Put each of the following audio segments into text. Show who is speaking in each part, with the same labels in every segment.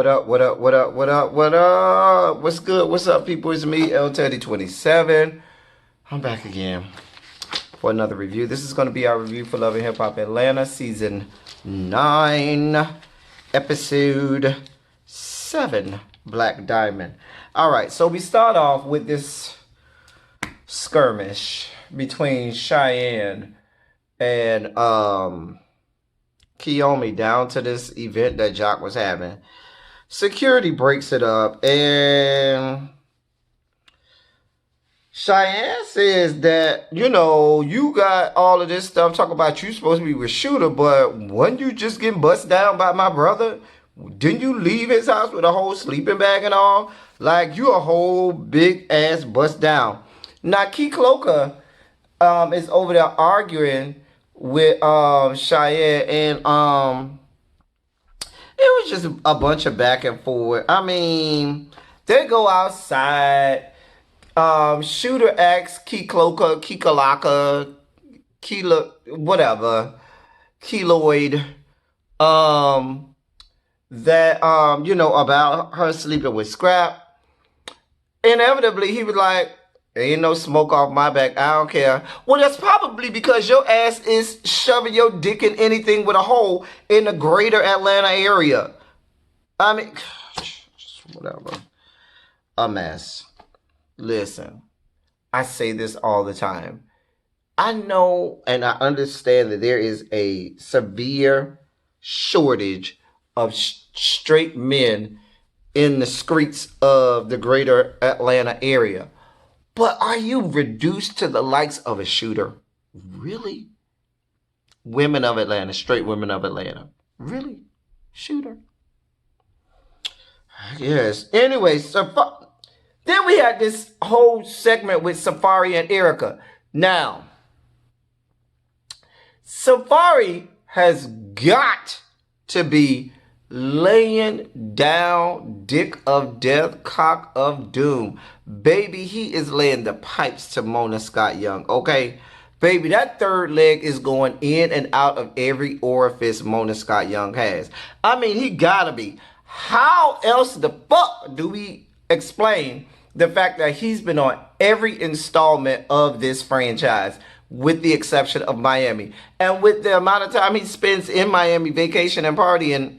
Speaker 1: What up? What up? What up? What up? What up? What's good? What's up, people? It's me, LHHATL. I'm back again for another review. This is going to be our review for Love and Hip Hop Atlanta, Season 9, Episode 7, Black Diamond. Alright, so we start off with this skirmish between Cheyenne and Kiyomi down to this event that Jock was having. Security breaks it up, and Cheyenne says that, you know, you got all of this stuff talking about you supposed to be with Shooter, but wasn't you just getting bust down by my brother? Didn't you leave his house with a whole sleeping bag and all? Like, you a whole big ass bust down. Now, Key Cloaker is over there arguing with Cheyenne, and it was just a bunch of back and forth. I mean, they go outside. Shooter asks Key Cloaker, Key Kalaka, whatever, Keloid, that you know, about her sleeping with Scrap. Inevitably, he was like, ain't no smoke off my back. I don't care. Well, that's probably because your ass is shoving your dick in anything with a hole in the greater Atlanta area. I mean, whatever. A mess. Listen, I say this all the time. I know and I understand that there is a severe shortage of straight men in the streets of the greater Atlanta area. But are you reduced to the likes of a Shooter? Really? Women of Atlanta, straight women of Atlanta. Really? Shooter? Yes. Anyway, then we had this whole segment with Safari and Erica. Now, Safari has got to be laying down dick of death, cock of doom. Baby, he is laying the pipes to Mona Scott Young, okay? Baby, that third leg is going in and out of every orifice Mona Scott Young has. I mean, he gotta be. How else the fuck do we explain the fact that he's been on every installment of this franchise, with the exception of Miami? And with the amount of time he spends in Miami vacation and partying,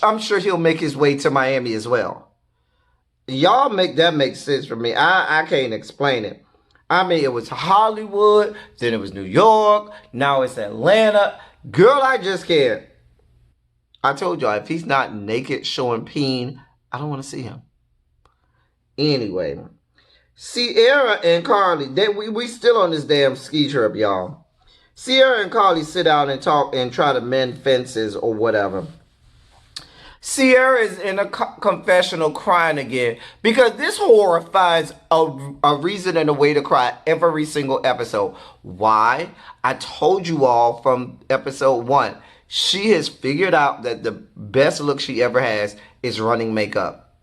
Speaker 1: I'm sure he'll make his way to Miami as well. Y'all make that make sense for me. I can't explain it. I mean, it was Hollywood, then it was New York, now it's Atlanta. Girl, I just can't. I told y'all, if he's not naked showing peen, I don't want to see him. Anyway, Sierra and Carly, we still on this damn ski trip, y'all. Sierra and Carly sit down and talk and try to mend fences or whatever. Sierra is in a confessional crying again because this horror finds a reason and a way to cry every single episode. Why? I told you all from episode 1. She has figured out that the best look she ever has is running makeup.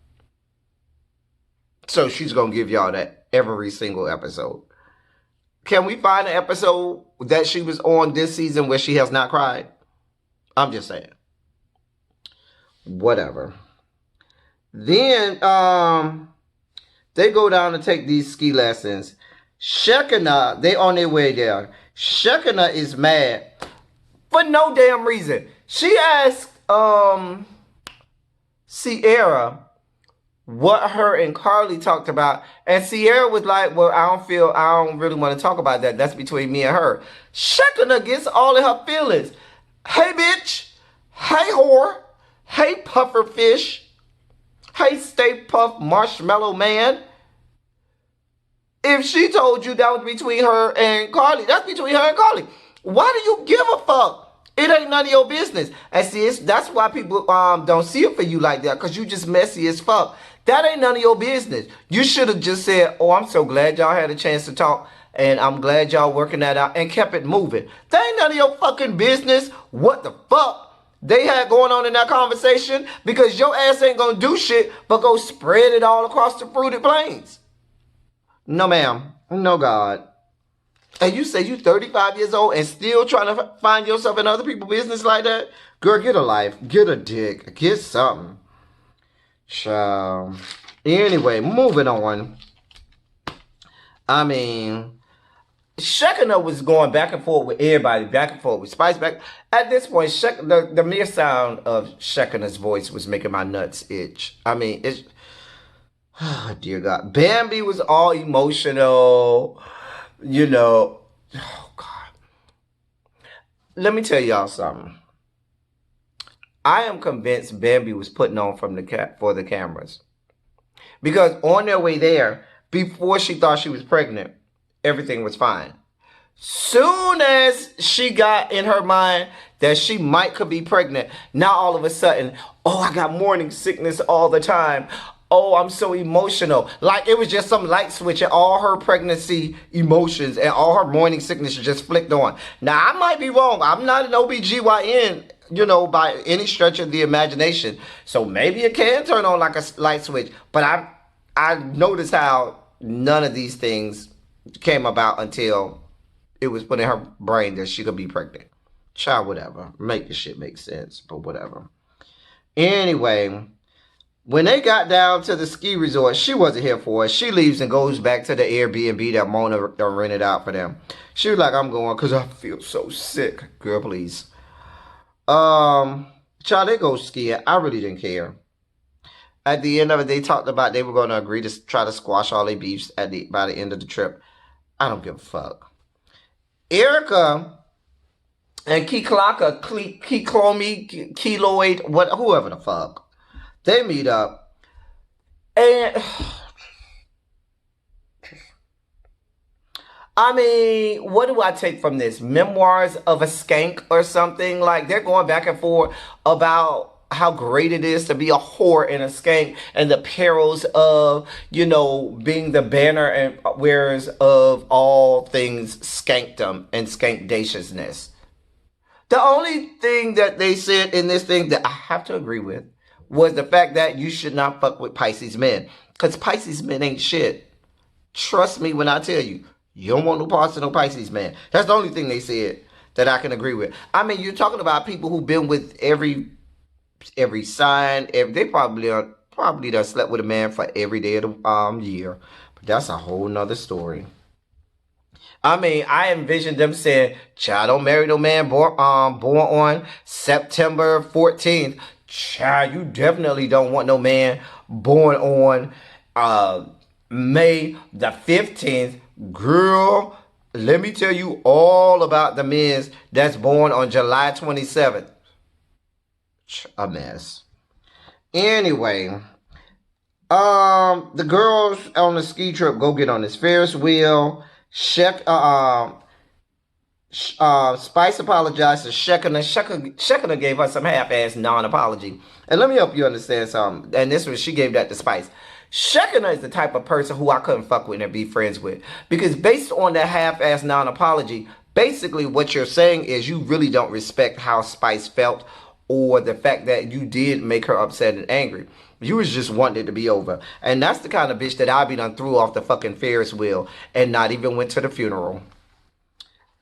Speaker 1: So she's going to give y'all that every single episode. Can we find an episode that she was on this season where she has not cried? I'm just saying. Whatever. Then they go down to take these ski lessons. Shekinah, they on their way there. Shekinah is mad for no damn reason. She asked Sierra what her and Carly talked about, and Sierra was like, well, I don't really want to talk about that. That's between me and her. Shekinah gets all of her feelings. Hey, bitch. Hey, whore. Hey, puffer fish. Hey, Stay Puft Marshmallow Man. If she told you that was between her and Carly, that's between her and Carly. Why do you give a fuck? It ain't none of your business. And see, that's why people don't see it for you like that, because you just messy as fuck. That ain't none of your business. You should have just said, oh, I'm so glad y'all had a chance to talk, and I'm glad y'all working that out, and kept it moving. That ain't none of your fucking business. What the fuck they had going on in that conversation, because your ass ain't gonna do shit but go spread it all across the fruited plains. No, ma'am. No, God. And you say you 35 years old and still trying to find yourself in other people's business like that? Girl, get a life. Get a dick. Get something. Child. Anyway, moving on. I mean, Shekinah was going back and forth with everybody, back and forth with Spice. Back at this point, the mere sound of Shekinah's voice was making my nuts itch. I mean, it's oh, dear God. Bambi was all emotional, you know. Oh God. Let me tell y'all something. I am convinced Bambi was putting on for the cameras, because on their way there, before she thought she was pregnant, everything was fine. Soon as she got in her mind that she could be pregnant, now all of a sudden, oh, I got morning sickness all the time. Oh, I'm so emotional. Like it was just some light switch and all her pregnancy emotions and all her morning sickness just flicked on. Now, I might be wrong. I'm not an OBGYN, by any stretch of the imagination. So maybe it can turn on like a light switch. But I noticed how none of these things came about until it was put in her brain that she could be pregnant. Child, whatever. Make the shit make sense, but whatever. Anyway, when they got down to the ski resort, she wasn't here for it. She leaves and goes back to the Airbnb that Mona rented out for them. She was like, I'm going because I feel so sick. Girl, please. Child, they go skiing. I really didn't care. At the end of it, they talked about they were going to agree to try to squash all their beefs by the end of the trip. I don't give a fuck. Erica and Keloid, whoever the fuck, they meet up. And I mean, what do I take from this? Memoirs of a skank or something? Like they're going back and forth about how great it is to be a whore and a skank and the perils of, being the banner and wearers of all things skankdom and skankdaciousness. The only thing that they said in this thing that I have to agree with was the fact that you should not fuck with Pisces men. Because Pisces men ain't shit. Trust me when I tell you, you don't want no parts of no Pisces man. That's the only thing they said that I can agree with. I mean, you're talking about people who've been with every sign. They probably done slept with a man for every day of the year. But that's a whole nother story. I mean, I envisioned them saying, child, don't marry no man born on September 14th. Child, you definitely don't want no man born on May the 15th. Girl, let me tell you all about the men that's born on July 27th. A mess. Anyway, the girls on the ski trip go get on this Ferris wheel. Spice apologized to Shekinah. Shekinah gave her some half-ass non-apology. And let me help you understand something. And this was, she gave that to Spice. Shekinah is the type of person who I couldn't fuck with and be friends with. Because based on that half-ass non-apology, basically what you're saying is you really don't respect how Spice felt or the fact that you did make her upset and angry. You was just wanting it to be over. And that's the kind of bitch that I be done threw off the fucking Ferris wheel and not even went to the funeral.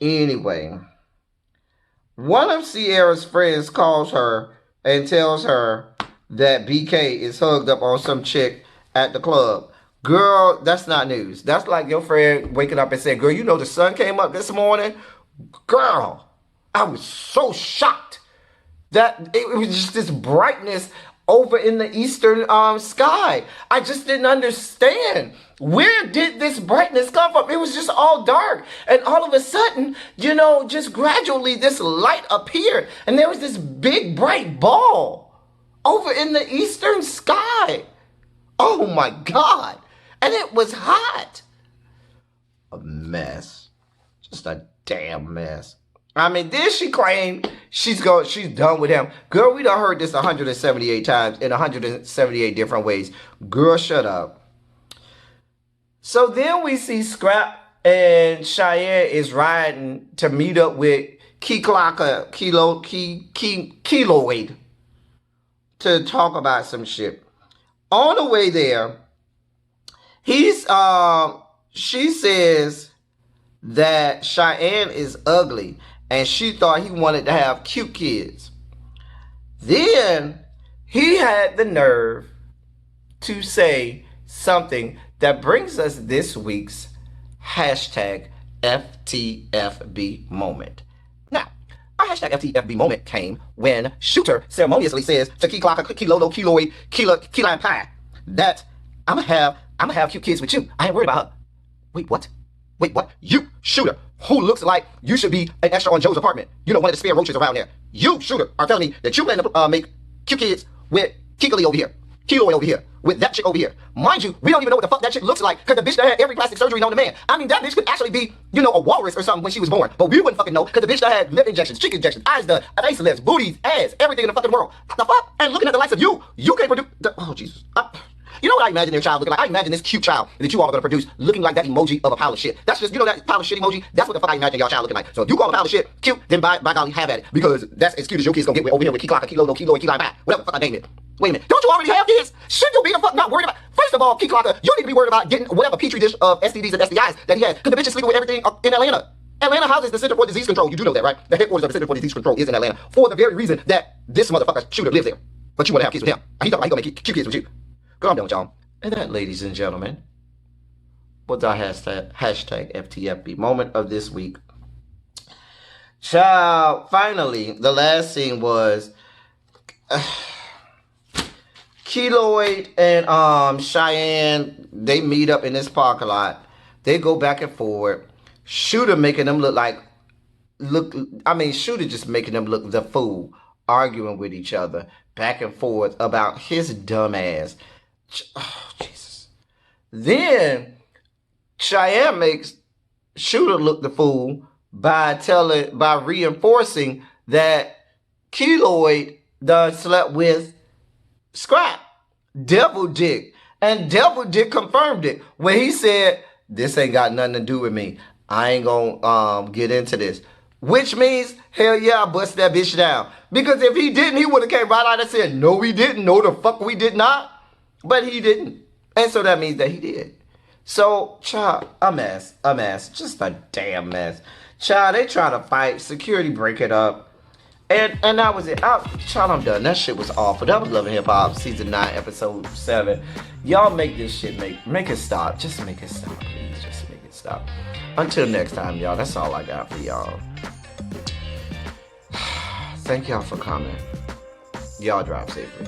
Speaker 1: Anyway, one of Sierra's friends calls her and tells her that BK is hugged up on some chick at the club. Girl, that's not news. That's like your friend waking up and saying, girl, the sun came up this morning? Girl, I was so shocked that it was just this brightness over in the eastern sky. I just didn't understand. Where did this brightness come from? It was just all dark. And all of a sudden, just gradually this light appeared. And there was this big bright ball over in the eastern sky. Oh my God. And it was hot. A mess. Just a damn mess. I mean, then she claimed she's done with him. Girl, we done heard this 178 times in 178 different ways. Girl, shut up. So then we see Scrap and Cheyenne is riding to meet up with Keloid to talk about some shit. On the way there, she says that Cheyenne is ugly and she thought he wanted to have cute kids. Then he had the nerve to say something that brings us this week's hashtag FTFB moment. Now, our hashtag FTFB moment came when Shooter ceremoniously says to Key Clocker, Kilolo, Keloid, Key Lime Pie that I'm gonna have cute kids with you. I ain't worried about her. Wait, what? You, Shooter, who looks like you should be an extra on Joe's apartment. You know, one of the spare roaches around there. You, Shooter, are telling me that you plan to make cute kids with Kikali over here, Keloid over here, with that chick over here. Mind you, we don't even know what the fuck that chick looks like because the bitch that had every plastic surgery known to man. I mean, that bitch could actually be, you know, a walrus or something when she was born. But we wouldn't fucking know because the bitch that had lip injections, cheek injections, eyes done, facelifts, booties, ass, everything in the fucking world. What the fuck? And looking at the likes of you can't produce. Oh, Jesus. You know what I imagine their child looking like? I imagine this cute child that you all are going to produce looking like that emoji of a pile of shit. That's just, you know, that pile of shit emoji? That's what the fuck I imagine y'all child looking like. So if you call a pile of shit cute, then by golly, have at it. Because that's as cute as your kids going to get over here with Key Clocker, Kilo, Key Lime Pie. Whatever the fuck I name it. Wait a minute. Don't you already have kids? Should you be the fuck not worried about? First of all, Key Clocker, you need to be worried about getting whatever petri dish of STDs and STIs that he has. Because the bitch is sleeping with everything in Atlanta. Atlanta houses the Center for Disease Control. You do know that, right? The headquarters of the Center for Disease Control is in Atlanta. For the very reason that this motherfucker Shooter lives there. But you want to have kids with him. He talking about he going to make cute kids with you. Girl, I'm done with y'all. And that, ladies and gentlemen, was our hashtag FTFB moment of this week. Child, finally, the last scene was Keloid and Cheyenne, they meet up in this parking lot. They go back and forward. Shooter making them Shooter just making them look the fool, arguing with each other, back and forth about his dumb ass. Oh, Jesus. Then Cheyenne makes Shooter look the fool by reinforcing that Keloid done slept with Scrap, Devil Dick. And Devil Dick confirmed it when he said, this ain't got nothing to do with me. I ain't gonna get into this. Which means, hell yeah, I bust that bitch down. Because if he didn't, he would have came right out and said, no, we didn't. No, the fuck we did not. But he didn't. And so that means that he did. So, child, a mess. Just a damn mess. Child, they trying to fight. Security break it up. And that was it. Child, I'm done. That shit was awful. That was Love and Hip Hop, Season 9, Episode 7. Y'all make this shit, make it stop. Just make it stop, please. Just make it stop. Until next time, y'all. That's all I got for y'all. Thank y'all for coming. Y'all drive safely.